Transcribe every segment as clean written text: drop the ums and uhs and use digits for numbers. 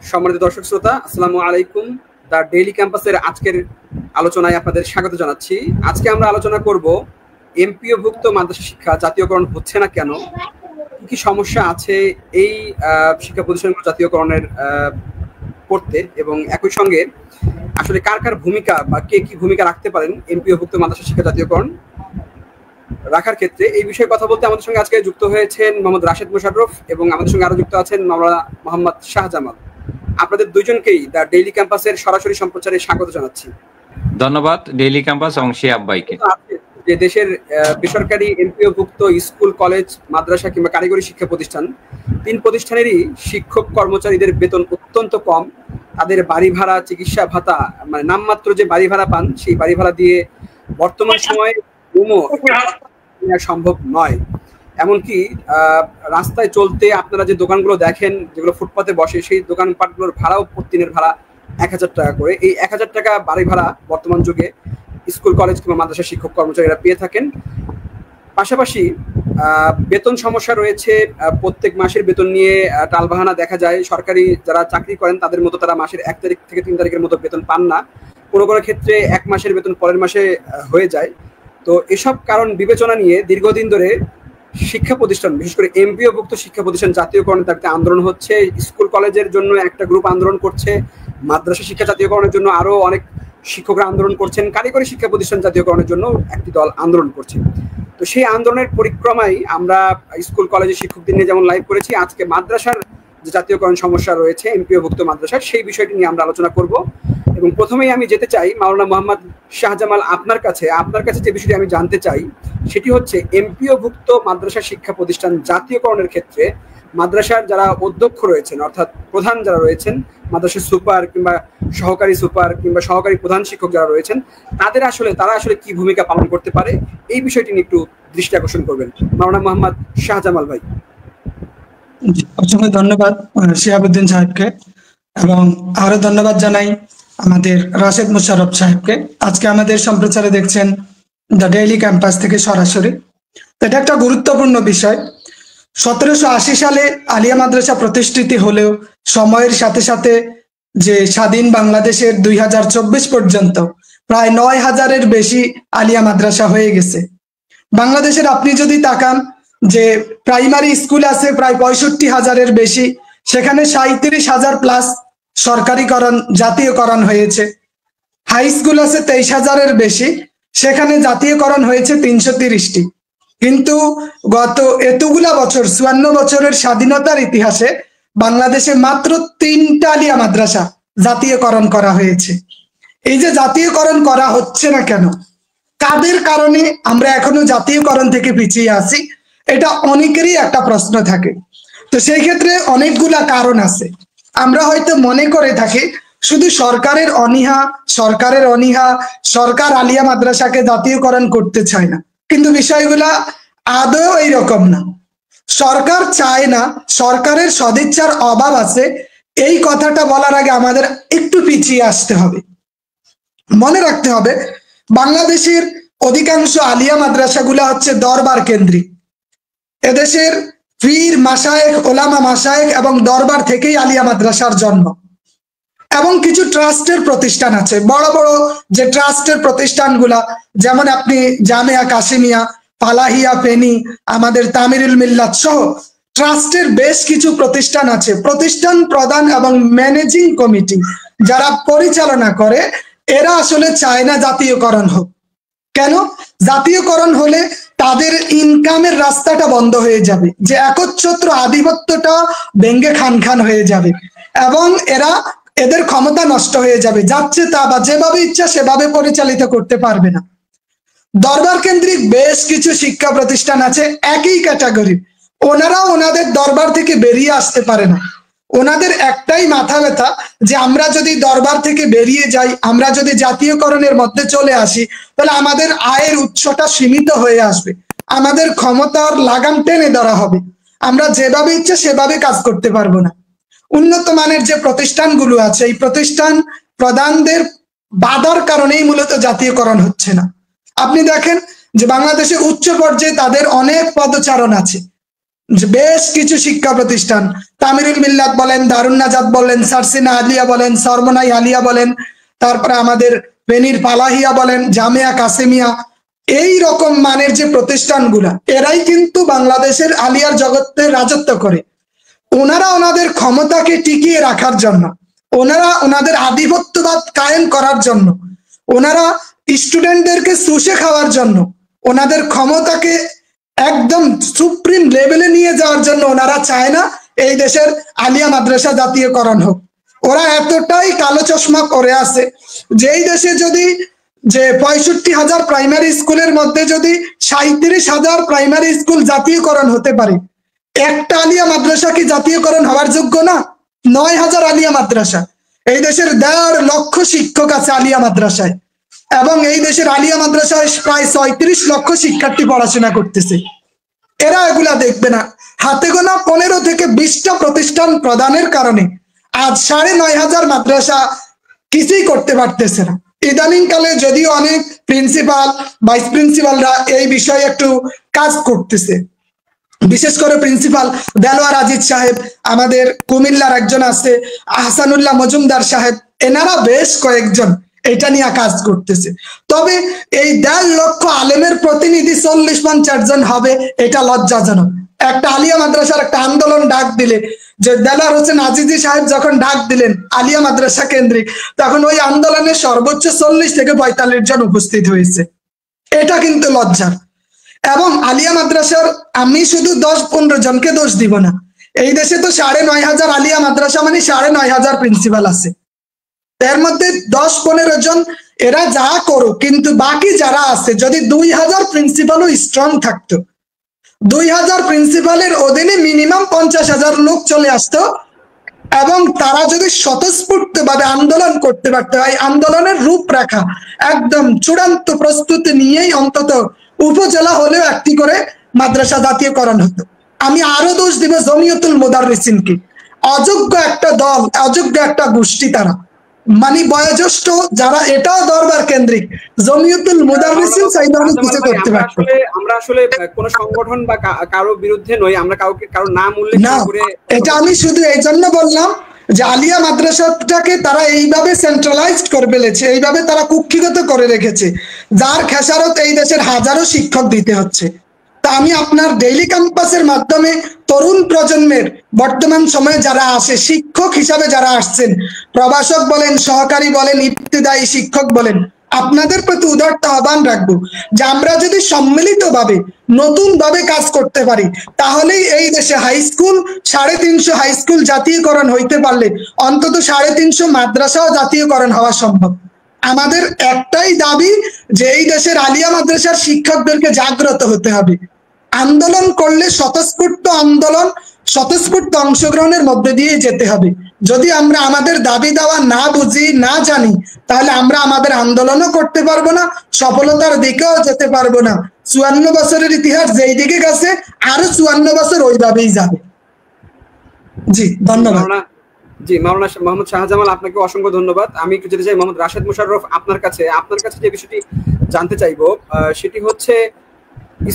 সম্মানিত দর্শক শ্রোতা, আসসালামু আলাইকুম। দ্য ডেইলি ক্যাম্পাসের আজকের আলোচনায় আপনাদের স্বাগত জানাচ্ছি। আজকে আমরা আলোচনা করব এমপিওভুক্ত মাদ্রাসা শিক্ষা জাতীয়করণ হচ্ছে না কেন, কি সমস্যা আছে এই শিক্ষা প্রতিষ্ঠানগুলো জাতীয়করণের করতে, এবং একই সঙ্গে আসলে কার কার ভূমিকা বা কে কি ভূমিকা রাখতে পারেন এমপিওভুক্ত মাদ্রাসা শিক্ষা জাতীয়করণ রাখার ক্ষেত্রে। এই বিষয়ে কথা বলতে আমাদের সঙ্গে আজকে যুক্ত হয়েছেন মোহাম্মদ রাশেদ মোশাররফ এবং আমাদের সঙ্গে আরো যুক্ত আছেন মাওলানা মোহাম্মদ শাহজামাল। আপনাদের দুইজনকেই দ্য ডেইলি ক্যাম্পাসের সরাসরি সম্প্রচারে স্বাগত জানাচ্ছি। ধন্যবাদ ডেইলি ক্যাম্পাস এবং শিহাব ভাইকে। যে দেশের বেসরকারি এমপিওভুক্ত স্কুল, কলেজ, মাদ্রাসা কিংবা কারিগরি শিক্ষা প্রতিষ্ঠান, তিন প্রতিষ্ঠানেরই শিক্ষক কর্মচারীদের বেতন অত্যন্ত কম। তাদের বাড়ি ভাড়া, চিকিৎসা ভাতা, মানে নামমাত্র যে বাড়ি ভাড়া পান, সেই বাড়ি ভাড়া দিয়ে বর্তমান সময়ে সম্ভব নয়। এমনকি রাস্তায় চলতে আপনারা যে দোকানগুলো দেখেন, যেগুলো ফুটপাতে বসে, সেই দোকানপাটগুলোর ভাড়াও প্রতিদিনের ভাড়া 1000 টাকা করে। এই 1000 টাকা বাড়ি ভাড়া বর্তমান যুগে স্কুল, কলেজ কিংবা মাদ্রাসা শিক্ষক কর্মচারীরা পেয়ে থাকেন। পাশাপাশি বেতন সমস্যা রয়েছে। প্রত্যেক মাসের বেতন নিয়ে টালবাহানা দেখা যায়। সরকারি যারা চাকরি করেন তাদের মতো তারা মাসের 1 তারিখ থেকে 3 তারিখের মতো বেতন পান না। কোনো কোনো ক্ষেত্রে 1 মাসের বেতন পরের মাসে হয়ে যায়। তো এসব কারণ বিবেচনা নিয়ে দীর্ঘদিন ধরে শিক্ষা প্রতিষ্ঠান, বিশেষ করে এমপিওভুক্ত শিক্ষা প্রতিষ্ঠান জাতীয়করণের দাবিতে আন্দোলন হচ্ছে। স্কুল কলেজের জন্য একটা গ্রুপ আন্দোলন করছে, মাদ্রাসা শিক্ষা জাতীয়করণের জন্য আরো অনেক শিক্ষকরা আন্দোলন করছেন, কারিগরি শিক্ষা প্রতিষ্ঠান জাতীয়করণের জন্য একটি দল আন্দোলন করছে। তো সেই আন্দোলনের পরিক্রমায় আমরা স্কুল কলেজের শিক্ষকদের নিয়ে যেমন লাইভ করেছি, আজকে মাদ্রাসার যে জাতীয়করণ সমস্যা রয়েছে এমপিওভুক্ত মাদ্রাসার, সেই বিষয়টি নিয়ে আমরা আলোচনা করব। এবং প্রথমেই আমি যেতে চাই মাওলানা মোহাম্মদ শাহজামাল, আপনার কাছে যে বিষয়টি আমি জানতে চাই সেটি হচ্ছে এমপিওভুক্ত মাদ্রাসা শিক্ষা প্রতিষ্ঠান জাতীয়করণের ক্ষেত্রে মাদ্রাসার যারা অধ্যক্ষ রয়েছেন, অর্থাৎ প্রধান যারা রয়েছেন, মাদ্রাসার সুপার কিংবা সহকারী সুপার কিংবা সহকারী প্রধান শিক্ষক যারা রয়েছেন, তারা আসলে কি ভূমিকা পালন করতে পারে, এই বিষয়টি নিয়ে একটু দৃষ্টি আকর্ষণ করবেন মাওলানা মোহাম্মদ শাহজামাল ভাই। অসংখ্য ধন্যবাদ শিহাবুদ্দিন সাহেবকে, এবং আরো ধন্যবাদ জানাই আমাদের রাশেদ মোশাররফ সাহেবকে। আজকে আমাদের সম্প্রচারে দেখছেন দ্য ডেইলি ক্যাম্পাস থেকে সরাসরি। এটা একটা গুরুত্বপূর্ণ বিষয়। 1780 সালে আলিয়া মাদ্রাসা প্রতিষ্ঠিত হলেও সময়ের সাথে সাথে যে স্বাধীন বাংলাদেশের 2024 পর্যন্ত প্রায় 9000-এর বেশি আলিয়া মাদ্রাসা হয়ে গেছে। বাংলাদেশের আপনি যদি তাকান যে প্রাইমারি স্কুল আছে প্রায় 65,000-এর বেশি, সেখানে 37,000 প্লাস সরকারিকরণ, জাতীয়করণ হয়েছে। হাই স্কুল আছে 23,000-এর বেশি, সেখানে জাতীয়করণ হয়েছে 330টি। কিন্তু গত এতগুলা বছর, 54 বছরের স্বাধীনতার ইতিহাসে বাংলাদেশে মাত্র 3টা আলিয়া মাদ্রাসা জাতীয়করণ করা হয়েছে। এই যে জাতীয়করণ করা হচ্ছে না কেন, কাদের কারণে আমরা এখনো জাতীয়করণ থেকে পিছিয়ে আছি, এটা অনেকেরই একটা প্রশ্ন থাকে। তো সেই ক্ষেত্রে অনেকগুলা কারণ আছে। আমরা হয়তো মনে করে থাকি শুধু সরকারের অনীহা, সরকার আলিয়া মাদ্রাসাকে জাতীয়করণ করতে চায় না, কিন্তু বিষয়গুলা আদৌ এইরকম না। সরকার চায় না, সরকারের সদিচ্ছার অভাব আছে, এই কথাটা বলার আগে আমাদের একটু পিছিয়ে আসতে হবে। মনে রাখতে হবে বাংলাদেশের অধিকাংশ আলিয়া মাদ্রাসাগুলা হচ্ছে দরবার কেন্দ্রিক। এদেশের পীর, মাশায়েখ, ওলামা, মাশায়েখ এবং দরবার থেকেই আলিয়া মাদ্রাসার জন্ম। এবং কিছু ট্রাস্টের প্রতিষ্ঠান আছে, বড় বড় যে ট্রাস্টের প্রতিষ্ঠানগুলা, যেমন আপনি জামিয়া কাসিমিয়া, ফালাহিয়া, ফেনী, আমাদের তামিরুল মিল্লাত সহ ট্রাস্টের বেশ কিছু প্রতিষ্ঠান আছে। প্রতিষ্ঠান প্রধান এবং ম্যানেজিং কমিটি যারা পরিচালনা করে, এরা আসলে চায় না জাতীয়করণ হোক। কেন? জাতীয়করণ হলে তাদের ইনকামের রাস্তাটা বন্ধ হয়ে যাবে, যে একচ্ছত্র আধিপত্যটা ভেঙ্গে খান খান হয়ে যাবে, এবং এদের ক্ষমতা নষ্ট হয়ে যাবে, যাচ্ছে তা বা যেভাবে ইচ্ছা সেভাবে পরিচালিত করতে পারবে না। দরবার কেন্দ্রিক বেশ কিছু শিক্ষা প্রতিষ্ঠান আছে একই ক্যাটাগরি, ওনারাও ওনাদের দরবার থেকে বেরিয়ে আসতে পারে না। ওনাদের একটাই মাথা ব্যথা যে আমরা যদি দরবার থেকে বেরিয়ে যাই, আমরা যদি জাতীয়করণের মধ্যে চলে আসি, তাহলে আমাদের আয়ের উৎসটা সীমিত হয়ে আসবে, আমাদের ক্ষমতার লাগাম টেনে ধরা হবে, আমরা যেভাবে ইচ্ছা সেভাবে কাজ করতে পারবো না। উন্নত মানের যে প্রতিষ্ঠানগুলো আছে, এই প্রতিষ্ঠান প্রধানদের বাধার কারণেই মূলত জাতীয়করণ হচ্ছে না। আপনি দেখেন যে বাংলাদেশে উচ্চ পর্যায়ে তাদের অনেক পদচারণ আছে, যে বেশ কিছু শিক্ষা প্রতিষ্ঠান, তামিরুল মিল্লাত বলেন, দারুন নাজাত বলেন, সারসিনা আলিয়া বলেন, সরমনাই আলিয়া বলেন, তারপরে আমাদের ফেনীর পালাহিয়া বলেন, জামিয়া কাসেমিয়া, এই রকম মানের যে প্রতিষ্ঠানগুলা, এরাই কিন্তু বাংলাদেশের আলিয়ার জগতে রাজত্ব করে। ওনারা ওনাদের ক্ষমতাকে টিকিয়ে রাখার জন্য, ওনারা ওনাদের আধিপত্যবাদ কায়েম করার জন্য, ওনারা স্টুডেন্টদেরকে চুষে খাওয়ার জন্য, ওনাদের ক্ষমতাকে একদম সুপ্রিম লেভেলে নিয়ে যাওয়ার জন্য ওনারা চায় না এই দেশের আলিয়া মাদ্রাসা জাতীয়করণ হোক। ওরা এতটাই কালো চশমা করে আছে যে এই দেশে যদি যে 65,000 প্রাইমারি স্কুলের মধ্যে যদি 37,000 প্রাইমারি স্কুল জাতীয়করণ হতে পারে, একটা আলিয়া মাদ্রাসা কি জাতীয়করণ হওয়ার যোগ্য না? 9,000 আলিয়া মাদ্রাসা, এই দেশের 1.5 লক্ষ শিক্ষক আছে আলিয়া মাদ্রাসায়, এবং এই দেশের আলিয়া মাদ্রাসায় প্রায় 36 লক্ষ শিক্ষার্থী পড়াশোনা করতেছে। এরা এগুলা দেখবে না। হাতে গোনা 15 থেকে 20টা প্রতিষ্ঠান প্রদানের কারণে আজ 9,500 মাদ্রাসা কিছুই করতে পারতেছে না। ইদানিং কালে যদিও অনেক প্রিন্সিপাল, ভাইস প্রিন্সিপালরা এই বিষয়ে একটু কাজ করতেছে, বিশেষ করে প্রিন্সিপাল দেলোয়ার আজিজ সাহেব, আমাদের কুমিল্লার একজন আছে আহসানুল্লাহ মজুমদার সাহেব, এনারা বেশ কয়েকজন এটা নিয়ে কাজ করতেছে। তবে এই 1.5 লক্ষ আলেমের প্রতিনিধি 40-50 জন হবে, এটা লজ্জাজনক। একটা আলিয়া মাদ্রাসার একটা আন্দোলন ডাক দিলে, যে দেলোয়ার হোসেন আজিজি সাহেব যখন ডাক দিলেন আলিয়া মাদ্রাসা কেন্দ্রিক, তখন ওই আন্দোলনে সর্বোচ্চ 40 থেকে 45 জন উপস্থিত হয়েছে। এটা কিন্তু লজ্জার। এবং আলিয়া মাদ্রাসার আমি শুধু 10-15 জনকে দোষ দিব না, এই দেশে তো 9,500 আলিয়া মাদ্রাসা মানে 9,500 প্রিন্সিপাল আছে, এর মধ্যে 10-15 জন এরা যা করুক, কিন্তু বাকি যারা আছে যদি 2,000 প্রিন্সিপালও স্ট্রং থাকতো, 2,000 প্রিন্সিপালের অধীনে মিনিমাম 50,000 লোক চলে আসতো, এবং তারা যদি স্বতঃস্ফূর্ত ভাবে আন্দোলন করতে পারতো, এই আন্দোলনের রূপরেখা একদম চূড়ান্ত প্রস্তুতি নিয়েই অন্তত উপজেলা হলেও একটি করে মাদ্রাসা জাতীয়করণ হতো। আমি আরো দোষ দিব জমিয়তুল মুদাররিসিনকে। অযোগ্য একটা দল, অযোগ্য একটা গোষ্ঠী তারা, মানে বয়োজ্যেষ্ঠ যারা, এটাও দরবার কেন্দ্রিক, জমিয়তুল মুদাররিসিন চাইলে অনেক কিছু করতে পারতো। আমরা আসলে কোন সংগঠন বা কারো বিরুদ্ধে নই, আমরা কারো নাম উল্লেখ করে এটা আমি শুধু এই জন্য বললাম যে আলিয়া মাদ্রাসাটাকে তারা এইভাবে সেন্ট্রালাইজড করে ফেলেছে, এইভাবে তারা কুক্ষিগত করে রেখেছে, যার খেসারত এই দেশের হাজারো শিক্ষক দিতে হচ্ছে। তা আমি আপনার ডেইলি ক্যাম্পাসের মাধ্যমে তরুণ প্রজন্মের বর্তমান সময়ে যারা আসে, শিক্ষক হিসাবে যারা আসছেন, প্রভাষক বলেন, সহকারী বলেন, ইবতিদায়ী শিক্ষক বলেন, আপনাদের প্রতি উদারত আহ্বান রাখবো যে আমরা যদি সম্মিলিতভাবে নতুন ভাবে কাজ করতে পারি, তাহলেই এই দেশে হাই স্কুল 350 হাই স্কুল জাতীয়করণ হইতে পারলে অন্তত 350 মাদ্রাসাও জাতীয়করণ হওয়া সম্ভব। আমাদের একটাই দাবি যে এই দেশের আলিয়া মাদ্রাসার শিক্ষকদেরকে জাগ্রত হতে হবে, আন্দোলন করলে স্বতঃস্ফূর্ত আন্দোলন, স্বতঃস্ফূর্ত অংশগ্রহণের মধ্যে দিয়ে যেতে হবে। যদি আমরা আমাদের দাবি দেওয়া না বুঝি, না জানি, তাহলে আমরা আমাদের আন্দোলনও করতে পারবো না, সফলতার দিকেও যেতে পারবো না। 54 বছরের ইতিহাস যেই দিকে গেছে, আরো 54 বছর ওইভাবেই যাবে। জি, ধন্যবাদ। জি, মাওলানা মোহাম্মদ শাহজামাল, আপনাকে অসংখ্য ধন্যবাদ। আমি একটু যেতে চাই মোহাম্মদ রাশেদ মুশাররফ, আপনার কাছে যে বিষয়টি জানতে চাইবো সেটি হচ্ছে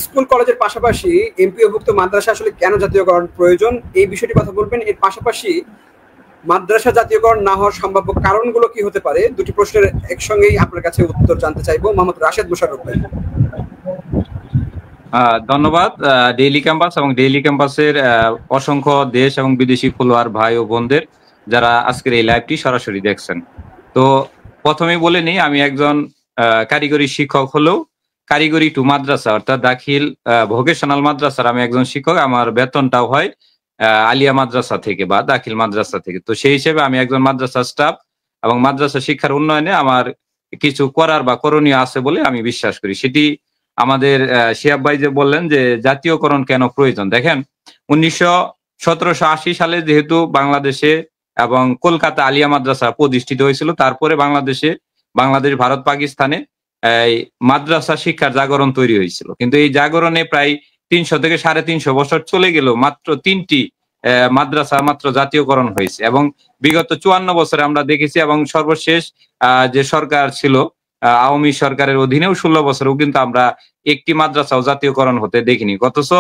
স্কুল কলেজের পাশাপাশি এমপিওভুক্ত মাদ্রাসা আসলে কেন জাতীয়করণ প্রয়োজন, এই বিষয়টি কথা বলবেন। এর পাশাপাশি মাদ্রাসা জাতীয়করণ না হওয়ার সম্ভাব্য কারণগুলো কি হতে পারে, দুটি প্রশ্নের একসঙ্গেই আপনার কাছে উত্তর জানতে চাইবো। মোহাম্মদ রাশেদ মুশাররফ ভাই। ধন্যবাদ ডেইলি ক্যাম্পাস এবং ডেইলি ক্যাম্পাসের অসংখ্য দেশ এবং বিদেশি ফলোয়ার ভাই ও বোনদের যারা আজকের এই লাইভটি সরাসরি দেখছেন। তো প্রথমেই বলে নিই, আমি একজন কারিগরি শিক্ষক হলেও কারিগরি টু মাদ্রাসা অর্থাৎ দাখিল ভোকেশনাল মাদ্রাসার আমি একজন শিক্ষক। আমার বেতনটাও হয় আলিয়া মাদ্রাসা থেকে বা দাখিল মাদ্রাসা থেকে। তো সেই হিসেবে আমি একজন মাদ্রাসা স্টাফ এবং মাদ্রাসা শিক্ষার উন্নয়নে আমার কিছু করার বা করণীয় আছে বলে আমি বিশ্বাস করি। সেটি আমাদের শিহাব ভাই যে বললেন যে জাতীয়করণ কেন প্রয়োজন, দেখেন 1780 সালে যেহেতু বাংলাদেশে এবং কলকাতা আলিয়া মাদ্রাসা প্রতিষ্ঠিত হয়েছিল, তারপরে বাংলাদেশ ভারত পাকিস্তানে এই মাদ্রাসা শিক্ষার জাগরণ তৈরি হয়েছিল। কিন্তু এই জাগরণে প্রায় 300 থেকে 350 বছর চলে গেল, মাত্র 3টি মাদ্রাসা মাত্র জাতীয়করণ হয়েছে। এবং বিগত 54 বছরে আমরা দেখেছি, এবং সর্বশেষ যে সরকার ছিল আওয়ামী সরকারের অধীনেও 16 বছরেও কিন্তু আমরা একটি মাদ্রাসাও জাতীয়করণ হতে দেখিনি। অথচ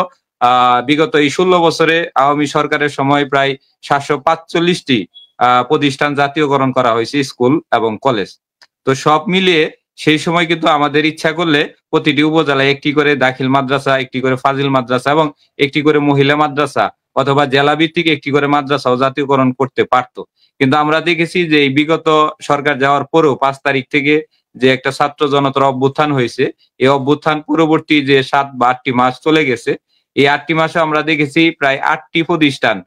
বিগত এই 16 বছরে আওয়ামী সরকারের সময় প্রায় 745টি প্রতিষ্ঠান জাতীয়করণ করা হয়েছে, স্কুল এবং কলেজ। তো সব মিলিয়ে সেই সময় কিন্তু আমাদের ইচ্ছা করলে প্রতিটি উপজেলায় একটি করে দাখিল মাদ্রাসা, একটি করে ফাজিল মাদ্রাসা এবং একটি করে মহিলা মাদ্রাসা অথবা জেলা ভিত্তিক একটি করে মাদ্রাসাও জাতীয়করণ করতে পারত। কিন্তু আমরা দেখেছি যে এই বিগত সরকার যাওয়ার পরেও 5 তারিখ থেকে যে একটা ছাত্র জনতার অভ্যুত্থান হয়েছে, এই অভ্যুত্থান পরবর্তী যে 7 বা 8টি মাস চলে গেছে, এই 8টি মাসে আমরা দেখেছি প্রায় 8টি প্রতিষ্ঠান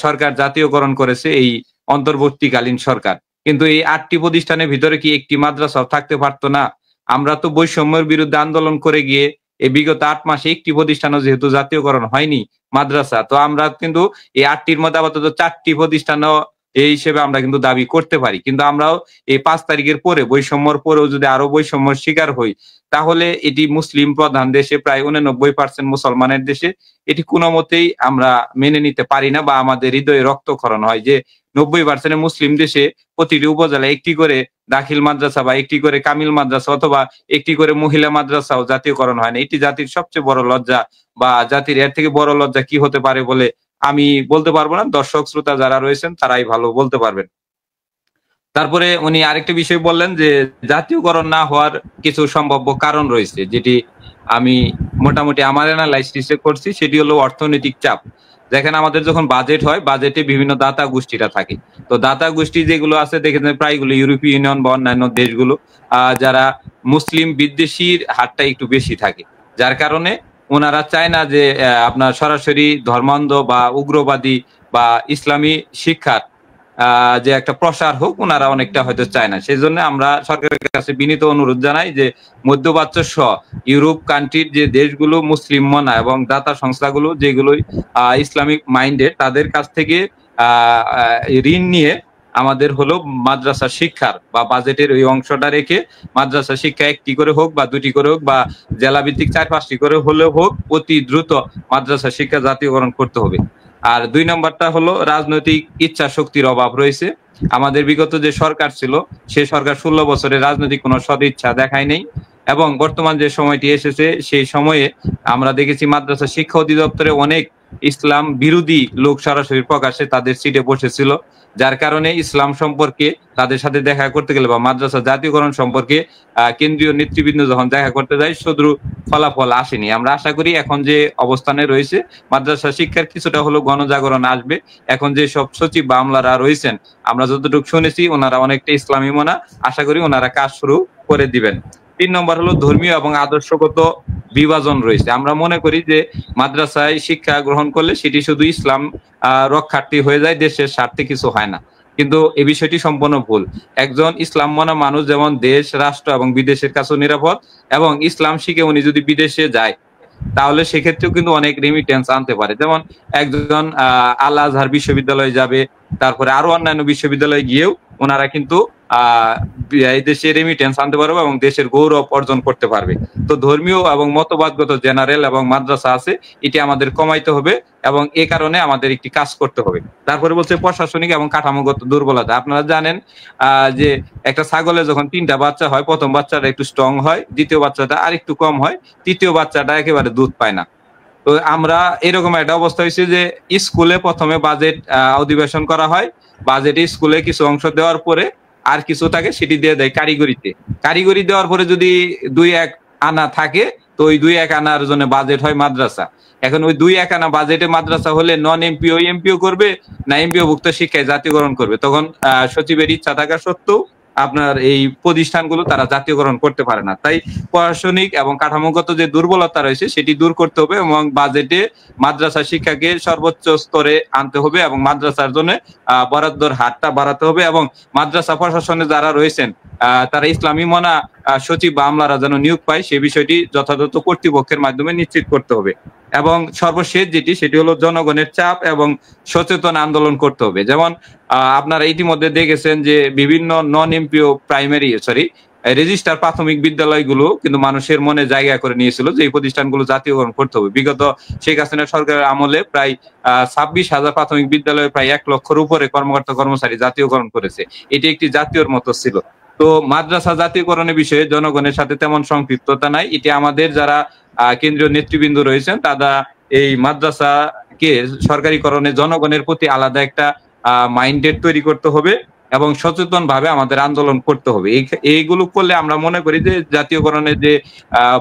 সরকার জাতীয়করণ করেছে এই অন্তর্বর্তীকালীন সরকার। কিন্তু এই 8টি প্রতিষ্ঠানের ভিতরে কি একটি মাদ্রাসাও থাকতে পারতো না? আমরা তো বৈষম্যের বিরুদ্ধে আন্দোলন করে গিয়ে এই বিগত 8 মাসে একটি প্রতিষ্ঠানও যেহেতু জাতীয়করণ হয়নি মাদ্রাসা, তো আমরা কিন্তু এই 8টির মধ্যে আপাতত 4টি প্রতিষ্ঠানও এই হিসেবে আমরা কিন্তু দাবি করতে পারি। কিন্তু আমরাও এই 5 তারিখের পরে, বৈষম্যর পরেও যদি আরো বৈষম্যর শিকার হই, তাহলে এটি মুসলিম প্রধান দেশে, প্রায় 89% মুসলমানের দেশে, এটি কোনো মতেই আমরা মেনে নিতে পারি না বা আমাদের হৃদয়ে রক্তক্ষরণ হয় যে 90% মুসলিম দেশে প্রতিটি উপজেলায় একটি করে দাখিল মাদ্রাসা বা একটি করে কামিল মাদ্রাসা অথবা একটি করে মহিলা মাদ্রাসাও জাতীয়করণ হয় না। এটি জাতির সবচেয়ে বড় লজ্জা, বা জাতির এর থেকে বড় লজ্জা কি হতে পারে বলে আমি বলতে পারবো না। দর্শক শ্রোতা যারা রয়েছেন তারাই ভালো বলতে পারবেন। তারপরে উনি আরেকটা বিষয় বললেন যে জাতীয়করণ না হওয়ার কিছু সম্ভাব্য কারণ রয়েছে, যেটি আমি মোটামুটি আমার অ্যানালাইসিসে করছি। সেটি হলো অর্থনৈতিক চাপ। দেখেন, আমাদের যখন বাজেট হয়, বাজেটে বিভিন্ন দাতা গোষ্ঠীরা থাকে। তো দাতা গোষ্ঠী যেগুলো আছে দেখেন প্রায়গুলো ইউরোপীয় ইউনিয়ন বা অন্যান্য দেশগুলো, যারা মুসলিম বিদ্বেষীর হারটা একটু বেশি থাকে, যার কারণে ওনারা চায় না যে আপনার সরাসরি ধর্মান্ধ বা উগ্রবাদী বা ইসলামী শিক্ষার যে একটা প্রসার হোক, ওনারা অনেকটা হয়তো চায় না। সেই জন্য আমরা সরকারের কাছে বিনীত অনুরোধ জানাই যে মধ্যপ্রাচ্য সহ ইউরোপ কান্ট্রির যে দেশগুলো মুসলিম মনা এবং দাতা সংস্থাগুলো যেগুলো ইসলামিক মাইন্ডেড, তাদের কাছ থেকে ঋণ নিয়ে আমাদের হলো মাদ্রাসা শিক্ষার বা বাজেটের ওই অংশটা রেখে মাদ্রাসা শিক্ষা একটি করে হোক বা 2টি করে হোক বা জেলা ভিত্তিক 4-5টি করে হলেও হোক, অতি দ্রুত মাদ্রাসা শিক্ষা জাতীয়করণ করতে হবে। আর 2 নম্বরটা হলো রাজনৈতিক ইচ্ছা শক্তির অভাব রয়েছে। আমাদের বিগত যে সরকার ছিল, সে সরকার 16 বছরের রাজনৈতিক কোনো সদিচ্ছা দেখায় নেই, এবং বর্তমান যে সময়টি এসেছে সেই সময়ে আমরা দেখেছি মাদ্রাসা শিক্ষা অধিদপ্তরে অনেক ইসলাম বিরোধী লোক সরাসরি প্রকাশ্যে তাদের সিটে বসেছিল, যার কারণে ইসলাম সম্পর্কে তাদের সাথে দেখা করতে গেলে বা মাদ্রাসা জাতীয়করণ সম্পর্কে কেন্দ্রীয় নেতৃবৃন্দ যখন দেখা করতে যায়, শুধু ফলাফল আসেনি। আমরা আশা করি এখন যে অবস্থানে রয়েছে মাদ্রাসা শিক্ষার কিছুটা হলো গণজাগরণ আসবে। এখন যে সব সচিব বা আমলারা রয়েছেন, আমরা যতটুকু শুনেছি ওনারা অনেকটা ইসলামী মনা, আশা করি ওনারা কাজ শুরু করে দিবেন। 3 নম্বর হলো ধর্মীয় এবং আদর্শগত বিভাজন রয়েছে। আমরা মনে করি যে মাদ্রাসায় শিক্ষা গ্রহণ করলে সেটি শুধু ইসলাম রক্ষার্থী হয়ে যায়, দেশের স্বার্থে কিছু হয় না। কিন্তু এই বিষয়টি সম্পূর্ণ ভুল। একজন ইসলাম মানা মানুষ যেমন দেশ, রাষ্ট্র এবং বিদেশের কাছেও নিরাপদ, এবং ইসলাম শিখে উনি যদি বিদেশে যায় তাহলে সেক্ষেত্রেও কিন্তু অনেক রেমিটেন্স আনতে পারে। যেমন একজন আল আজহার বিশ্ববিদ্যালয়ে যাবে, তারপরে আরো অন্যান্য বিশ্ববিদ্যালয়ে গিয়েও ওনারা কিন্তু এই দেশে রেমিটেন্স আনতে পারবে এবং দেশের গৌরব অর্জন করতে পারবে। তো ধর্মীয় এবং মতবাদগত জেনারেল এবং মাদ্রাসা আছে, এটি আমাদের কমাইতে হবে এবং এ কারণে আমাদের একটি কাজ করতে হবে। তারপরে বলছে প্রশাসনিক এবং কাঠামোগত দুর্বলতা। আপনারা জানেন যে একটা ছাগলে যখন 3টা বাচ্চা হয়, প্রথম বাচ্চাটা একটু স্ট্রং হয়, দ্বিতীয় বাচ্চাটা আর একটু কম হয়, তৃতীয় বাচ্চাটা একেবারে দুধ পায় না। তো আমরা এরকম একটা অবস্থা হয়েছে যে স্কুলে প্রথমে বাজেট অধিবেশন করা হয়, বাজেটে স্কুলে কিছু অংশ দেওয়ার পরে আর কিছু থাকে সেটি দিয়ে দেয় কারিগরিতে। কারিগরি দেওয়ার পরে যদি 2-1 আনা থাকে, তো ওই 2-1 আনার জন্য বাজেট হয় মাদ্রাসা। এখন ওই 2-1 আনা বাজেটে মাদ্রাসা হলে নন এমপিও এমপিও করবে না এমপিও ভুক্ত শিক্ষায় জাতীয়করণ করবে, তখন সচিবের ইচ্ছা থাকা সত্ত্বেও আপনার এই প্রতিষ্ঠানগুলো তারা জাতীয়করণ করতে পারে না। তাই প্রশাসনিক এবং কাঠামোগত যে দুর্বলতা রয়েছে সেটি দূর করতে হবে এবং বাজেটে মাদ্রাসা শিক্ষাকে সর্বোচ্চ স্তরে আনতে হবে এবং মাদ্রাসার জন্য বরাদ্দর হারটা বাড়াতে হবে, এবং মাদ্রাসা প্রশাসনে যারা রয়েছেন তারা ইসলামী মনা সচিব বা আমলারা যেন নিয়োগ পায়, সেই বিষয়টি যথাযথ কর্তৃপক্ষের মাধ্যমে নিশ্চিত করতে হবে। এবং সর্বশেষ যেটি, সেটি হলো জনগণের চাপ এবং সচেতন আন্দোলন করতে হবে। যেমন আপনারা ইতিমধ্যে দেখেছেন যে বিভিন্ন নন এমপিও রেজিস্টার প্রাথমিক বিদ্যালয়গুলো কিন্তু মানুষের মনে জায়গা করে নিয়েছিল যে এই প্রতিষ্ঠানগুলো জাতীয়করণ করতে হবে। বিগত শেখ হাসিনা সরকারের আমলে প্রায় 26,000 প্রাথমিক বিদ্যালয়ে প্রায় 1 লক্ষের উপরে কর্মকর্তা কর্মচারী জাতীয়করণ করেছে। এটি একটি জাতীয়র মতো ছিল। তো মাদ্রাসা জাতীয়করণের বিষয়ে জনগণের সাথে তেমন সম্পৃক্ততা নাই। এটি আমাদের যারা কেন্দ্রীয় নেতৃবৃন্দ রয়েছেন এই মাদ্রাসাকে সরকারিকরণে জনগণের প্রতি আলাদা একটা মাইন্ডেড তৈরি করতে হবে এবং সচেতন ভাবে আমাদের আন্দোলন করতে হবে। এইগুলো করলে আমরা মনে করি যে জাতীয়করণের যে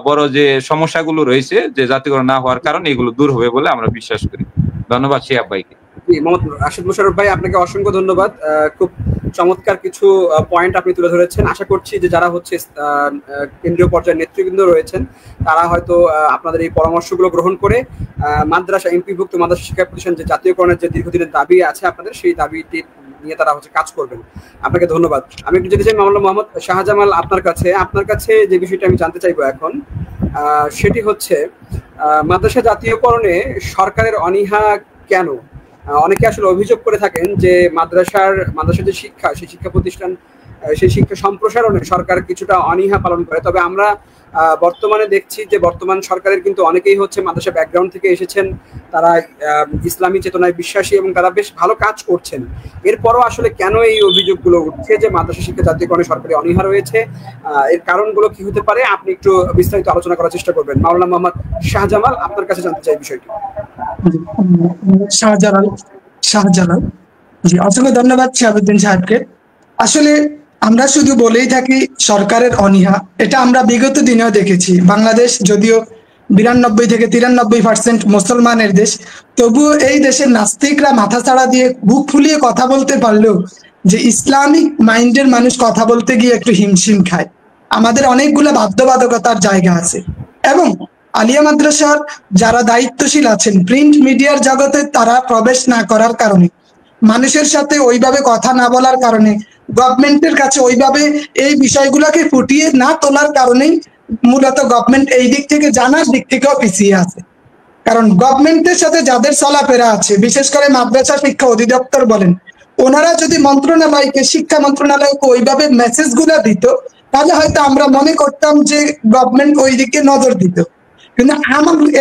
বড় যে সমস্যাগুলো রয়েছে, যে জাতীয়করণ না হওয়ার কারণে এগুলো দূর হবে বলে আমরা বিশ্বাস করি। ধন্যবাদ শিহাব ভাইকে। মোহাম্মদ রাশেদ মোশাররফ ভাই, আপনাকে অসংখ্য ধন্যবাদ। খুব চমৎকার কিছু পয়েন্ট আপনি তুলে ধরেছেন। আশা করছি যে যারা হচ্ছে কেন্দ্রীয় পর্যায়ের নেতৃবৃন্দ রয়েছেন তারা হয়তো আপনাদের এই পরামর্শগুলো গ্রহণ করে মাদ্রাসা এমপিভুক্ত মাদ্রাসা শিক্ষা প্রতিষ্ঠান যে জাতীয়করণের যে দীর্ঘদিনের দাবি আছে আপনাদের, সেই দাবিটি নিয়ে তারা হচ্ছে কাজ করবেন। আপনাকে ধন্যবাদ। আমি একটু যেতে চাই মাওলানা মোহাম্মদ শাহজামাল আপনার কাছে যে বিষয়টা আমি জানতে চাইবো এখন, সেটি হচ্ছে মাদ্রাসা জাতীয়করণে সরকারের অনীহা কেন? অনেকে আসলে অভিযোগ করে থাকেন যে মাদ্রাসার যে শিক্ষা, সেই শিক্ষা প্রতিষ্ঠান, সেই শিক্ষা সম্প্রসারণে সরকার কিছুটা অনীহা পালন করে। তবে আমরা বর্তমানে দেখছি যে বর্তমান সরকারের কিন্তু অনেকেই হচ্ছে মাদ্রাসা ব্যাকগ্রাউন্ড থেকে এসেছেন, তারা ইসলামী চেতনায় বিশ্বাসী এবং তারা বেশ ভালো কাজ করছেন। এরপরও আসলে কেন এই অভিযোগগুলো উঠছে যে মাদ্রাসা শিক্ষা জাতীয়করণে সরকারি অনীহা রয়েছে? এর কারণগুলো কি হতে পারে? আপনি একটু বিস্তারিত আলোচনা করার চেষ্টা করবেন। মাওলানা মোহাম্মদ শাহজামাল, আপনার কাছে জানতে চাই বিষয়টি। শাহজালাল, জি, অসংখ্য ধন্যবাদ শিহাবুদ্দিন সাহেবকে। আসলে আমরা শুধু বলেই থাকি সরকারের অনীহা, এটা আমরা বিগত দিনেও দেখেছি। বাংলাদেশ যদিও 92 থেকে 93% মুসলমানের দেশ, তবুও এই দেশের নাস্তিকরা মাথা ছাড়া দিয়ে বুক ফুলিয়ে কথা বলতে পারলেও যে ইসলামিক মাইন্ডের মানুষ কথা বলতে গিয়ে একটু হিমশিম খায়। আমাদের অনেকগুলো বাধ্যবাধকতার জায়গা আছে এবং আলিয়া মাদ্রাসার যারা দায়িত্বশীল আছেন প্রিন্ট মিডিয়ার জগতে, তারা প্রবেশ না করার কারণে, মানুষের সাথে ওইভাবে কথা না বলার কারণে, গভর্নমেন্টের কাছে ওইভাবে এই বিষয়গুলোকে ফুটিয়ে না তোলার কারণেই মূলত গভর্নমেন্ট এই দিক থেকে জানার দিক থেকেও পিছিয়ে আছে। কারণ গভর্নমেন্টের সাথে যাদের চলাফেরা আছে, বিশেষ করে মাদ্রাসা শিক্ষা অধিদপ্তর বলেন, ওনারা যদি মন্ত্রণালয়কে, শিক্ষা মন্ত্রণালয়কে ওইভাবে মেসেজ গুলা দিত, তাহলে হয়তো আমরা মনে করতাম যে গভর্নমেন্ট ওই দিকে নজর দিত। কিন্তু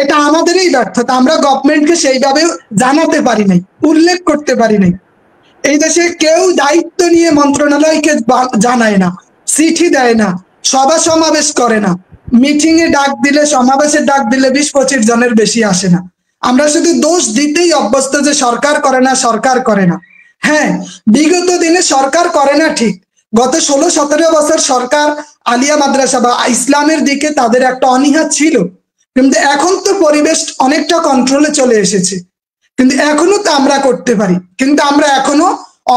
এটা আমাদেরই ব্যর্থতা, আমরা গভর্নমেন্টকে সেইভাবে জানাতে পারি নাই, উল্লেখ করতে পারি নাই। এই দেশে কেউ দায়িত্ব নিয়ে মন্ত্রণালয়কে জানায় না, চিঠি দেয় না, সভা সমাবেশ করে না, মিটিং এ ডাক দিলে, সমাবেশে ডাক দিলে 20-25 জনের বেশি আসে না। আমরা শুধু দোষ দিতেই অভ্যস্ত যে সরকার করে না, সরকার করে না। হ্যাঁ, বিগত দিনে সরকার করে না ঠিক, গত 16-17 বছর সরকার আলিয়া মাদ্রাসা বা ইসলামের দিকে তাদের একটা অনীহা ছিল, কিন্তু এখন তো পরিবেশ অনেকটা কন্ট্রোলে চলে এসেছে। কিন্তু এখনো তো আমরা করতে পারি, কিন্তু আমরা এখনো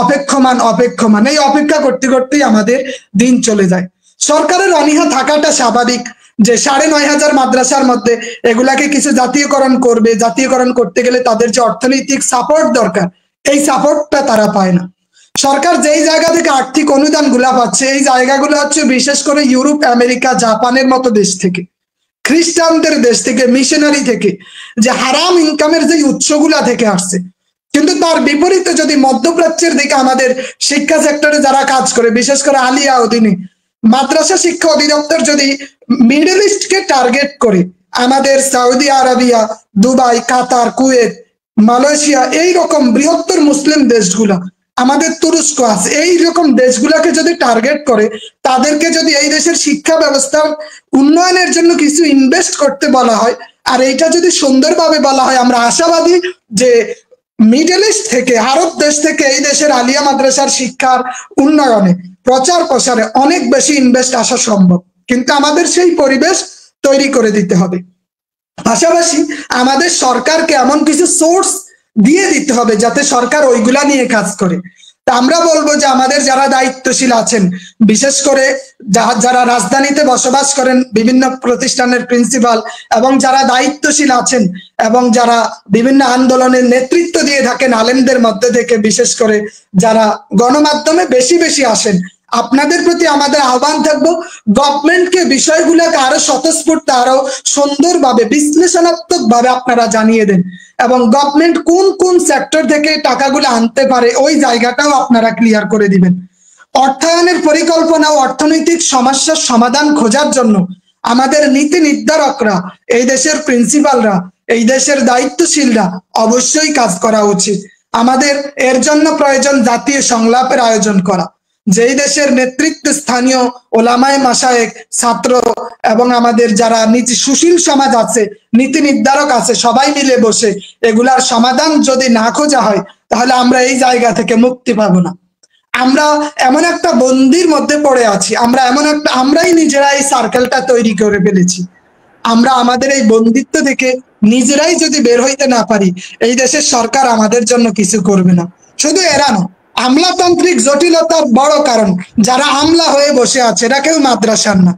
অপেক্ষমান এই অপেক্ষা করতে করতেই আমাদের দিন চলে যায়। সরকারের অনীহা থাকাটা স্বাভাবিক, যে 9,500 মাদ্রাসার মধ্যে এগুলাকে কিছু জাতীয়করণ করবে, জাতীয়করণ করতে গেলে তাদের যে অর্থনৈতিক সাপোর্ট দরকার, এই সাপোর্টটা তারা পায় না। সরকার যেই জায়গা থেকে আর্থিক অনুদান গুলা পাচ্ছে, এই জায়গাগুলো হচ্ছে বিশেষ করে ইউরোপ, আমেরিকা, জাপানের মতো দেশ থেকে, খ্রিস্টানদের দেশ থেকে, মিশনারি থেকে, যে হারাম ইনকামের যে উৎসগুলা থেকে আসছে। কিন্তু তার বিপরীতে যদি মধ্যপ্রাচ্যের দিকে আমাদের শিক্ষা সেক্টরে যারা কাজ করে, বিশেষ করে আলিয়া অধীনে মাদ্রাসা শিক্ষা অধিদপ্তর যদি মিডল ইস্টকে টার্গেট করে, আমাদের সৌদি আরবিয়া, দুবাই, কাতার, কুয়েত, মালয়েশিয়া, এই রকম বৃহত্তর মুসলিম দেশগুলা, আমাদের তুরস্ক আছে, এই রকম দেশগুলাকে যদি টার্গেট করে, তাদেরকে যদি এই দেশের শিক্ষা ব্যবস্থার উন্নয়নের জন্য কিছু ইনভেস্ট করতে বলা হয়, আর এইটা যদি সুন্দরভাবে বলা হয়, আমরা আশাবাদী যে মিডল ইস্ট থেকে, আরব দেশ থেকে এই দেশের আলিয়া মাদ্রাসার শিক্ষার উন্নয়নে, প্রচার প্রসারে অনেক বেশি ইনভেস্ট আসা সম্ভব। কিন্তু আমাদের সেই পরিবেশ তৈরি করে দিতে হবে। পাশাপাশি আমাদের সরকারকে এমন কিছু সোর্স দিয়ে দিতে হবে যাতে সরকার ওইগুলা নিয়ে কাজ করে। তা আমরা বলবো যে আমাদের যারা দায়িত্বশীল আছেন, বিশেষ করে যারা রাজধানীতে বসবাস করেন, বিভিন্ন প্রতিষ্ঠানের প্রিন্সিপাল, এবং যারা দায়িত্বশীল আছেন এবং যারা বিভিন্ন আন্দোলনের নেতৃত্ব দিয়ে থাকেন আলেমদের মধ্যে থেকে, বিশেষ করে যারা গণমাধ্যমে বেশি বেশি আসেন, আপনাদের প্রতি আমাদের আহ্বান থাকবো, গভর্নমেন্টকে বিষয়গুলোকে আরো স্বতঃস্ফূর্ত, আরো সুন্দরভাবে, বিশ্লেষণাত্মক ভাবে আপনারা জানিয়ে দেন, এবং গভর্নমেন্ট কোন কোন সেক্টর থেকে টাকাগুলো আনতে পারে ওই জায়গাটাও আপনারা ক্লিয়ার করে দিবেন। অর্থায়নের পরিকল্পনা ও অর্থনৈতিক সমস্যার সমাধান খোঁজার জন্য আমাদের নীতি নির্ধারকরা, এই দেশের প্রিন্সিপালরা, এই দেশের দায়িত্বশীলরা অবশ্যই কাজ করা উচিত। আমাদের এর জন্য প্রয়োজন জাতীয় সংলাপের আয়োজন করা। যেই দেশের নেতৃত্ব স্থানীয় ওলামায়ে মাশায়েখ, ছাত্র এবং আমাদের যারা নীতি সুশীল সমাজ আছে, নীতি নির্ধারক আছে, সবাই মিলে বসে এগুলার সমাধান যদি না খোঁজা হয়, তাহলে আমরা এই জায়গা থেকে মুক্তি পাবো না। আমরা এমন একটা বন্দির মধ্যে পড়ে আছি, আমরাই নিজেরা এই সার্কেলটা তৈরি করে ফেলেছি। আমরা আমাদের এই বন্দিত্ব থেকে নিজেরাই যদি বের হইতে না পারি, এই দেশের সরকার আমাদের জন্য কিছু করবে না। শুধু এরা না, আমলাতান্ত্রিক জটিলতার বড় কারণ যারা আমলা হয়ে বসে আছে এরা কেউ মাদ্রাসার না।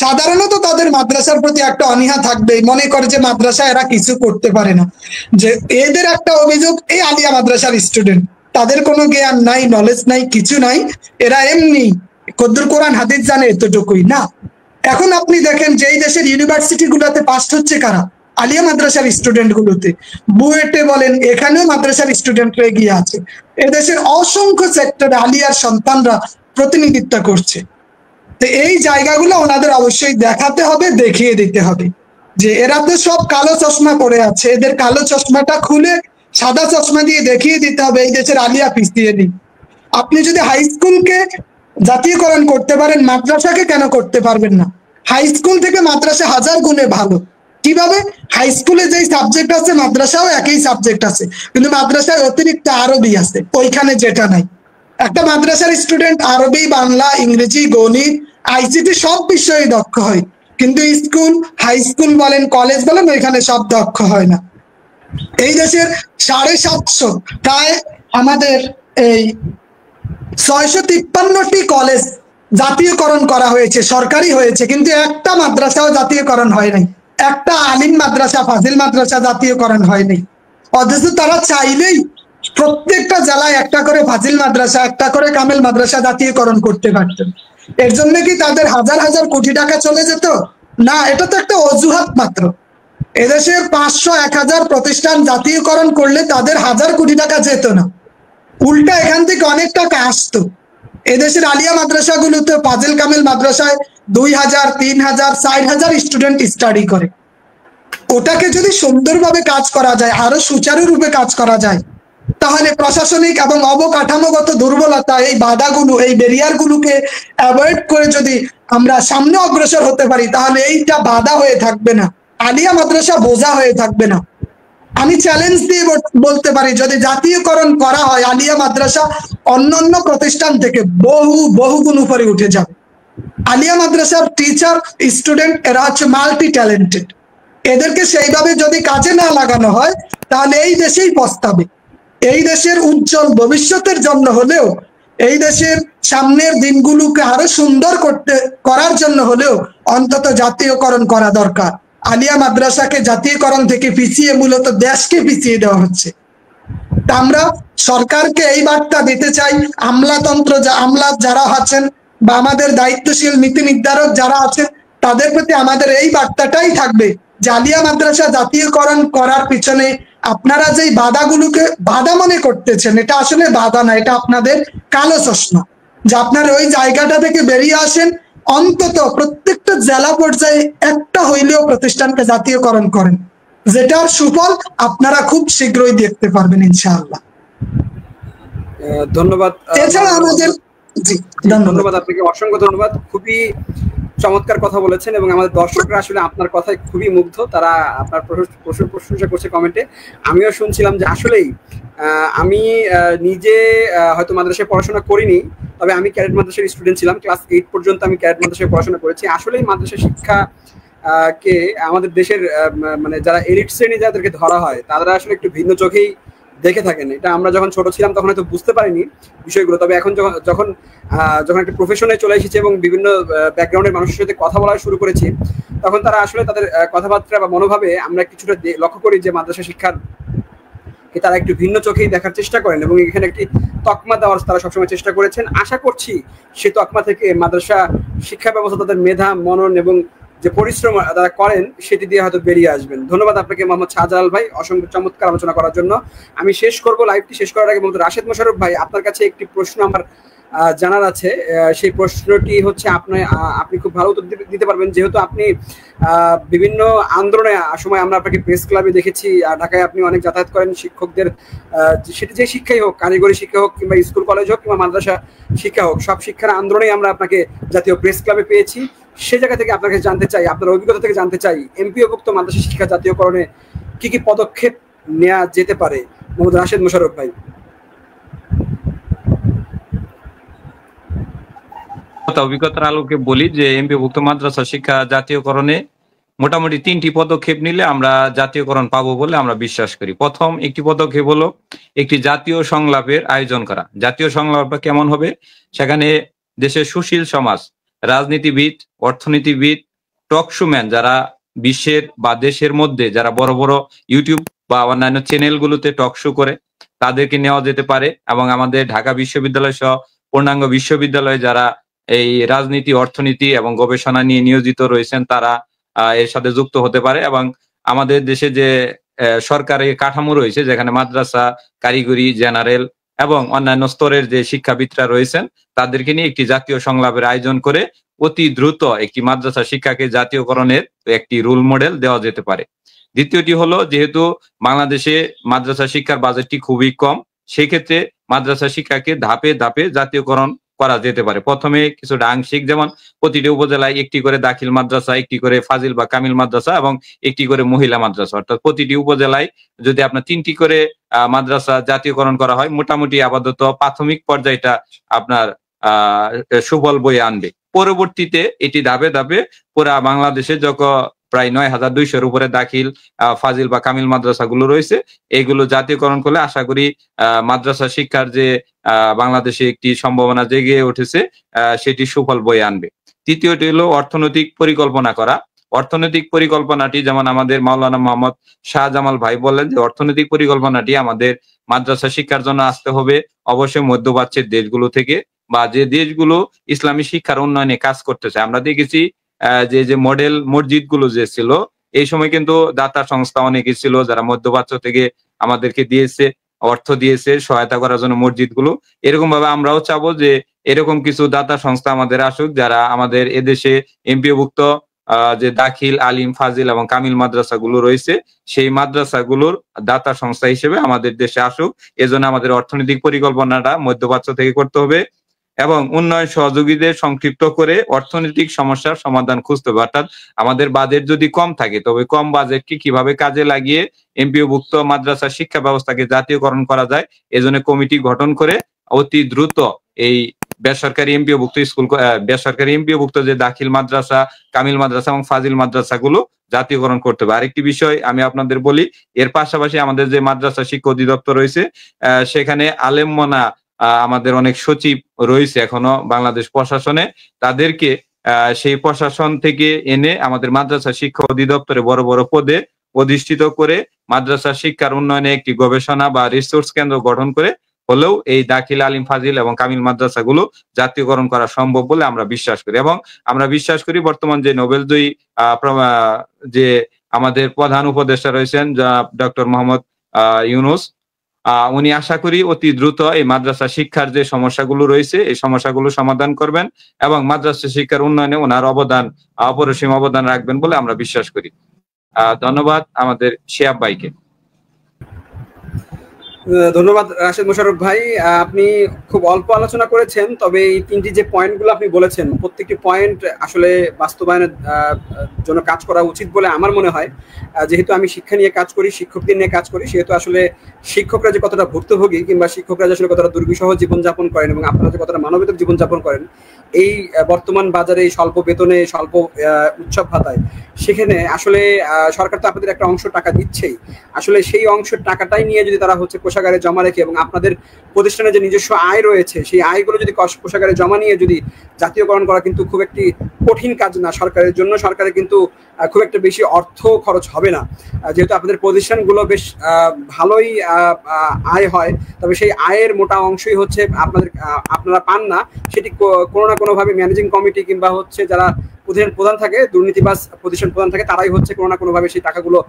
সাধারণত তাদের মাদ্রাসার প্রতি একটা অনীহা থাকবে, মনে করে যে মাদ্রাসা এরা কিছু করতে পারে না। যে এদের একটা অভিযোগ, এই আলিয়া মাদ্রাসার স্টুডেন্ট, তাদের কোনো জ্ঞান নাই, নলেজ নাই, কিছু নাই, এরা এমনি কদ্দুর কোরআন হাদিস জানে এতটুকুই না। এখন আপনি দেখেন যে এই দেশের ইউনিভার্সিটি গুলোতে পাস হচ্ছে কারা? আলিয়া মাদ্রাসার স্টুডেন্ট গুলোতে। বুয়েটে বলেন, এখানেও মাদ্রাসার স্টুডেন্টরা এগিয়ে আছে। এদেশের অসংখ্য সেক্টরে আলিয়ার সন্তানরা প্রতিনিধিত্ব করছে। তো এই জায়গাগুলো ওনাদের অবশ্যই দেখাতে হবে, দেখিয়ে দিতে হবে যে এরা তো সব কালো চশমা পরে আছে, এদের কালো চশমাটা খুলে সাদা চশমা দিয়ে দেখিয়ে দিতে হবে এই দেশের আলিয়া পিছিয়ে নেই। আপনি যদি হাই স্কুলকে জাতীয়করণ করতে পারেন, মাদ্রাসাকে কেন করতে পারবেন না? হাই স্কুল থেকে মাদ্রাসা হাজার গুণে ভালো। কিভাবে? হাই স্কুলে যেই সাবজেক্ট আছে মাদ্রাসাও একই সাবজেক্ট আছে, কিন্তু মাদ্রাসায় অতিরিক্ত আরবি আছে, ওইখানে যেটা নাই। একটা মাদ্রাসার স্টুডেন্ট আরবি, বাংলা, ইংরেজি, গণিত, আইসিটি সব বিষয়ে দক্ষ হয়, কিন্তু স্কুল, হাই স্কুল বলেন, কলেজ বলেন, ওইখানে সব দক্ষ হয় না। এই দেশের 750 প্রায় আমাদের এই 653টি কলেজ জাতীয়করণ করা হয়েছে, সরকারি হয়েছে, কিন্তু একটা মাদ্রাসাও জাতীয়করণ হয় নাই। একটা আলিম মাদ্রাসা, ফাজিল মাদ্রাসা জাতীয়করণ হয়নি। অথচ তারা চাইলেই প্রত্যেকটা জেলায় একটা করে ফাজিল মাদ্রাসা, একটা করে কামেল মাদ্রাসা জাতীয়করণ করতে পারতেন। এর জন্য কি তাদের হাজার হাজার কোটি টাকা চলে যেত? না, এটা তো একটা অজুহাত মাত্র। এদেশে 500-1000 প্রতিষ্ঠান জাতীয়করণ করলে তাদের হাজার কোটি টাকা যেত না, উল্টা এখান থেকে অনেক টাকা আসতো। এদেশের আলিয়া মাদ্রাসাগুলোতে, ফাজিল কামেল মাদ্রাসায় 2000, 3000, 4000 স্টুডেন্ট স্টাডি করে। ওটাকে যদি সুন্দরভাবে কাজ করা যায়, আরো সুচারুরূপে কাজ করা যায়, তাহলে প্রশাসনিক এবং অবকাঠামোগত দুর্বলতা, এই বাধাগুলো, এই ব্যারিয়ারগুলোকে অ্যাভয়েড করে যদি আমরা সামনে অগ্রসর হতে পারি, তাহলে এইটা বাধা হয়ে থাকবে না, আলিয়া মাদ্রাসা বোঝা হয়ে থাকবে না। আমি চ্যালেঞ্জ দিয়ে বলতে পারি, যদি জাতীয়করণ করা হয়, আলিয়া মাদ্রাসা অন্যান্য প্রতিষ্ঠান থেকে বহু গুণ উপরে উঠে যাবে। আলিয়া মাদ্রাসার টিচার, স্টুডেন্ট এরা হচ্ছে মাল্টি ট্যালেন্টেড। এদেরকে সেইভাবে যদি কাজে না লাগানো হয়, তাহলে এই দেশেই পস্তাবে। এই দেশের উজ্জ্বল ভবিষ্যতের জন্য হলেও, এই দেশের সামনের দিনগুলোকে আরো সুন্দর করার জন্য হলেও অন্তত জাতীয়করণ করা দরকার। আলিয়া মাদ্রাসাকে জাতীয়করণ থেকে পিছিয়ে মূলত দেশকে পিছিয়ে দেওয়া হচ্ছে। তা আমরা সরকারকে এই বার্তা দিতে চাই, আমলা যারা আছেন বা আমাদের দায়িত্বশীল নীতি নির্ধারক যারা আছেন, তাদের প্রতি আমাদের এই বার্তাটাই থাকবে যে আলিয়া মাদ্রাসা জাতীয়করণ করার পিছনে আপনারা যেই বাধাগুলোকে বাধা মনে করতেছেন, এটা আসলে বাধা না, এটা আপনাদের কালো চশমা। যে আপনারা ওই জায়গাটা থেকে বেরিয়ে আসেন, অন্তত প্রত্যেকটা জেলা পর্যায়ে একটা হইলেও প্রতিষ্ঠানকে জাতীয়করণ করেন, যেটার সুফল আপনারা খুব শীঘ্রই দেখতে পারবেন ইনশাআল্লাহ। ধন্যবাদ। এছাড়া আমাদের ধন্যবাদ আপনাকে, অসংখ্য ধন্যবাদ। খুবই চমৎকার কথা বলেছেন এবং আমাদের দর্শকরা আসলে আপনার কথায় খুবই মুগ্ধ, তারা আপনার প্রশংসা করছে কমেন্টে। আমিও শুনছিলাম যে আসলেই আমি নিজে হয়তো মাদ্রাসায় পড়াশোনা করিনি, তবে আমি ক্যাডেট মাদ্রাসার স্টুডেন্ট ছিলাম, ক্লাস 8 পর্যন্ত আমি ক্যাডেট মাদ্রাসায় পড়াশোনা করেছি। আসলেই মাদ্রাসা শিক্ষা কে আমাদের দেশের মানে যারা এলিট শ্রেণী যাদেরকে ধরা হয়, তারা আসলে একটু ভিন্ন চোখেই দেখে থাকেন। এটা আমরা যখন ছোট ছিলাম তখন হয়তো বুঝতে পারিনি বিষয়গুলো, তবে এখন যখন একটা প্রফেশনে চলে এসেছে এবং বিভিন্ন ব্যাকগ্রাউন্ডের মানুষের সাথে কথা বলা শুরু করেছি, তখন তারা আসলে তাদের কথাবার্তা বা মনোভাবে আমরা কিছুটা লক্ষ্য করি যে মাদ্রাসা শিক্ষার তারা একটু ভিন্ন চোখেই দেখার চেষ্টা করেন এবং এখানে একটি তকমা দেওয়ার তারা সবসময় চেষ্টা করেছেন। আশা করছি সেই তকমা থেকে মাদ্রাসা শিক্ষা ব্যবস্থা তাদের মেধা, মনন এবং যে পরিশ্রম তারা করেন সেটি দিয়ে হয়তো বেরিয়ে আসবেন। ধন্যবাদ আপনাকে মোহাম্মদ শাহজালাল ভাই, অসংখ্য চমৎকার আলোচনা করার জন্য। আমি শেষ করব, লাইভটি শেষ করার আগে বলতে রাশেদ মোশাররফ ভাই, আপনার কাছে একটি প্রশ্ন আমার জানার আছে। সেই প্রশ্নটি হচ্ছে আপনি খুব ভালো উত্তর দিতে পারবেন, যেহেতু আপনি বিভিন্ন আন্দোলনে সময় আমরা আপনাকে প্রেস ক্লাবে দেখেছি, ঢাকায় আপনি অনেক যাতায়াত করেন শিক্ষকদের, সেটি যে শিক্ষাই হোক, কারিগরি শিক্ষা হোক কিংবা স্কুল কলেজ হোক কিংবা মাদ্রাসা শিক্ষা হোক, সব শিক্ষার আন্দোলনেই আমরা আপনাকে জাতীয় প্রেস ক্লাবে পেয়েছি। সে জায়গা থেকে আপনাকে জানতে চাই, আপনার অভিজ্ঞতা থেকে জানতে চাই, এমপিওভুক্ত মাদ্রাসা শিক্ষা জাতীয়করণে কি কি পদক্ষেপ নেওয়া যেতে পারে মোহাম্মদ রাশেদ মোশাররফ ভাই? অভিজ্ঞতার আলোকে বলি যে এমপিওভুক্ত মাদ্রাসা শিক্ষা জাতীয়করণে মোটামুটি 3টি পদক্ষেপ নিলে আমরা জাতীয়করণ পাবো বলে আমরা বিশ্বাস করি। প্রথম একটি পদক্ষেপ হলো একটি জাতীয় সংলাপের আয়োজন করা। জাতীয় সংলাপটা কেমন হবে? সেখানে দেশের সুশীল সমাজ, রাজনীতিবিদ, অর্থনীতিবিদ, টকশোম্যান যারা বিশ্বের বা দেশের মধ্যে যারা বড় বড় ইউটিউব বা অন্যান্য চ্যানেলগুলোতে টকশো করে তাদেরকে নেওয়া যেতে পারে, এবং আমাদের ঢাকা বিশ্ববিদ্যালয় সহ পূর্ণাঙ্গ বিশ্ববিদ্যালয়ে যারা এই রাজনীতি, অর্থনীতি এবং গবেষণা নিয়ে নিয়োজিত রয়েছেন তারা এর সাথে যুক্ত হতে পারে। এবং আমাদের দেশে যে সরকারি কাঠামো রয়েছে, যেখানে মাদ্রাসা, কারিগরি, জেনারেল এবং অন্যান্য স্তরের যে শিক্ষাবিদরা রয়েছেন তাদেরকে নিয়ে একটি জাতীয় সংলাপের আয়োজন করে অতি দ্রুত একটি মাদ্রাসা শিক্ষাকে জাতীয়করণের একটি রোল মডেল দেওয়া যেতে পারে। দ্বিতীয়টি হলো, যেহেতু বাংলাদেশে মাদ্রাসা শিক্ষার বাজেটটি খুবই কম, সেক্ষেত্রে মাদ্রাসা শিক্ষাকে ধাপে ধাপে জাতীয়করণ করা যেতে পারে। প্রথমে কিছুটা আংশিক, যেমন প্রতিটি উপজেলায় একটি করে দাখিল মাদ্রাসা, একটি করে ফাজিল বা কামিল মাদ্রাসা এবং একটি করে মহিলা মাদ্রাসা, অর্থাৎ প্রতিটি উপজেলায় যদি আপনার 3টি করে মাদ্রাসা জাতীয়করণ করা হয়, মোটামুটি আপাতত প্রাথমিক পর্যায়টা আপনার সুফল বয়ে আনবে। পরবর্তীতে এটি ধাপে ধাপে পুরা বাংলাদেশে যখন প্রায় 9,200-এর উপরে দাখিল ফাজিল বা কামিল মাদ্রাসাগুলো রয়েছে, এগুলো জাতীয়করণ করলে আশা করি মাদ্রাসা শিক্ষার যে বাংলাদেশে একটি সম্ভাবনা জেগে উঠেছে সেটি সুফল বয়ে আনবে। তৃতীয়টি হলো অর্থনৈতিক পরিকল্পনা করা। অর্থনৈতিক পরিকল্পনাটি, যেমন আমাদের মাওলানা মোহাম্মদ শাহজামাল ভাই বললেন যে অর্থনৈতিক পরিকল্পনাটি আমাদের মাদ্রাসা শিক্ষার জন্য আসতে হবে অবশ্যই মধ্যপ্রাচ্যের দেশগুলো থেকে, বা যে দেশগুলো ইসলামী শিক্ষার উন্নয়নে কাজ করতেছে। আমরা দেখেছি যে মডেল মসজিদ গুলো যে ছিল, এই সময় কিন্তু দাতা সংস্থা অনেকে ছিল যারা মধ্যপ্রাচ্য থেকে আমাদেরকে দিয়েছে, অর্থ দিয়েছে সহায়তা করার জন্য মসজিদ গুলো। এরকম ভাবে আমরাও চাবো যে এরকম কিছু দাতা সংস্থা আমাদের আসুক, যারা আমাদের এদেশে এমপিওভুক্ত যে দাখিল, আলিম, ফাজিল এবং কামিল মাদ্রাসাগুলো রয়েছে সেই মাদ্রাসাগুলোর দাতা সংস্থা হিসেবে আমাদের দেশে আসুক। এজন্য আমাদের অর্থনৈতিক পরিকল্পনাটা মধ্যপ্রাচ্য থেকে করতে হবে এবং উন্নয়ন সহযোগীদের সংক্ষিপ্ত করে অর্থনৈতিক সমস্যার সমাধান খুঁজতে হবে। অর্থাৎ আমাদের বাজেট যদি কম থাকে, তবে কম বাজেটকে কিভাবে কাজে লাগিয়ে এমপিওভুক্ত মাদ্রাসা শিক্ষা ব্যবস্থাকে জাতীয়করণ করা যায়, এজন্য কমিটি গঠন করে অতি দ্রুত এই বেসরকারি এমপিওভুক্ত যে দাখিল মাদ্রাসা, কামিল মাদ্রাসা এবং ফাজিল মাদ্রাসাগুলো জাতীয়করণ করতে হবে। আরেকটি বিষয় আমি আপনাদের বলি, এর পাশাপাশি আমাদের যে মাদ্রাসা শিক্ষা অধিদপ্তর রয়েছে সেখানে আলেমমনা আমাদের অনেক সচিব রয়েছে এখনো বাংলাদেশ প্রশাসনে, তাদেরকে সেই প্রশাসন থেকে এনে আমাদের মাদ্রাসা শিক্ষা অধিদপ্তরে বড় বড় পদে অধিষ্ঠিত করে মাদ্রাসা শিক্ষার উন্নয়নে একটি গবেষণা বা রিসোর্স কেন্দ্র গঠন করে হলেও এই দাখিল, আলিম, ফাজিল এবং কামিল মাদ্রাসাগুলো জাতীয়করণ করা সম্ভব বলে আমরা বিশ্বাস করি। এবং আমরা বিশ্বাস করি বর্তমান যে নোবেলজয়ী যে আমাদের প্রধান উপদেষ্টা রয়েছেন ডক্টর মোহাম্মদ ইউনূস, উনি আশা করি অতি দ্রুত এই মাদ্রাসা শিক্ষার যে সমস্যাগুলো রয়েছে এই সমস্যাগুলো সমাধান করবেন এবং মাদ্রাসা শিক্ষার উন্নয়নে ওনার অপরিসীম অবদান রাখবেন বলে আমরা বিশ্বাস করি। ধন্যবাদ আমাদের শিহাব ভাইকে। ধন্যবাদ রাশেদ মোশাররফ ভাই, আপনি খুব অল্প আলোচনা করেছেন, তবে এই 3টি যে পয়েন্টগুলো আপনি বলেছেন প্রত্যেকটি পয়েন্ট আসলে বাস্তবায়নের জন্য কাজ করা উচিত বলে আমার মনে হয়। যেহেতু আমি শিক্ষা নিয়ে কাজ করি, শিক্ষকদের নিয়ে কাজ করি, সেহেতু আসলে শিক্ষকরা যে কতটা ভুক্তভোগী কিংবা শিক্ষকরা যে আসলে কতটা দুর্বিষহ জীবনযাপন করেন এবং আপনারা যে কতটা মানবিক জীবনযাপন করেন এই বর্তমান বাজারে স্বল্প বেতনে, স্বল্প উৎসব ভাতায়, সেখানে আসলে সরকার তো আপনাদের একটা অংশ টাকা দিচ্ছেই, আসলে সেই অংশের টাকাটাই নিয়ে যদি তারা কোষাগারে জমা রেখে এবং আপনাদের প্রতিষ্ঠানে যে নিজস্ব আয় রয়েছে সেই আয়গুলো যদি কোষাগারে জমা নিয়ে যদি জাতীয়করণ করা কিন্তু খুব একটি কঠিন কাজ না সরকারের জন্য। সরকারের কিন্তু খুব একটা বেশি অর্থ খরচ হবে না, যেহেতু আপনাদের প্রতিষ্ঠানগুলো বেশ ভালোই আয় হয়, তবে সেই আয়ের মোটা অংশই আপনারা পান না, সেটি কোনো না কোনোভাবে ম্যানেজিং কমিটি কিংবা যারা প্রতিষ্ঠান প্রধান থাকে, দুর্নীতিবাজ প্রতিষ্ঠান প্রধান থাকে, তারাই হচ্ছে কোনো না কোনোভাবে সেই টাকাগুলো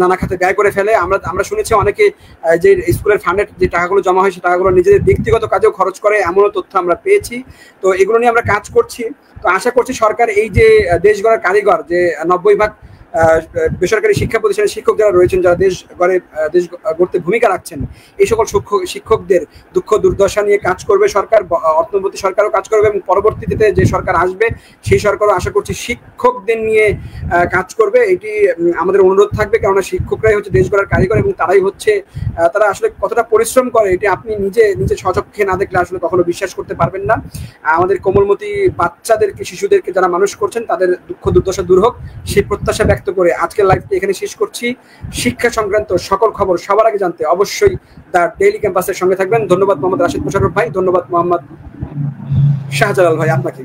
নানা খাতে ব্যয় করে ফেলে। আমরা শুনেছি অনেকে যে স্কুলের ফান্ডের যে টাকাগুলো জমা হয় সেই টাকাগুলো নিজেদের ব্যক্তিগত কাজেও খরচ করে, এমনও তথ্য আমরা পেয়েছি। তো এগুলো নিয়ে আমরা কাজ করছি। তো আশা করছি সরকার এই যে দেশ গড়ার কারিগর, যে 90% বেসরকারি শিক্ষা প্রতিষ্ঠানের শিক্ষক যারা রয়েছেন, যারা দেশ গড়তে ভূমিকা রাখছেন, এই সকল শিক্ষকদের দুঃখ দুর্দশা নিয়ে কাজ করবে সরকার। অন্তর্বর্তী সরকারও কাজ করবে এবং পরবর্তীতে যে সরকার আসবে সেই সরকারও আশা করছি শিক্ষকদের নিয়ে কাজ করবে। এটি আমাদের অনুরোধ থাকবে, কেননা শিক্ষকরাই হচ্ছে দেশ গড়ার কারিগর এবং তারাই হচ্ছে, তারা আসলে কতটা পরিশ্রম করে এটি আপনি নিজে স্বচক্ষে না দেখলে আসলে কখনো বিশ্বাস করতে পারবেন না। আমাদের কোমলমতি বাচ্চাদেরকে, শিশুদেরকে যারা মানুষ করছেন, তাদের দুঃখ দুর্দশা দূর হোক, সেই প্রত্যাশা ব্যক্ত করে আজকের লাইভটি এখানে শেষ করছি। শিক্ষা সংক্রান্ত সকল খবর সবার আগে জানতে অবশ্যই দ্য ডেইলি ক্যাম্পাসের সঙ্গে থাকবেন। ধন্যবাদ মোহাম্মদ রাশেদ মোশাররফ ভাই, ধন্যবাদ মোহাম্মদ শাহজালাল ভাই আপনাকে।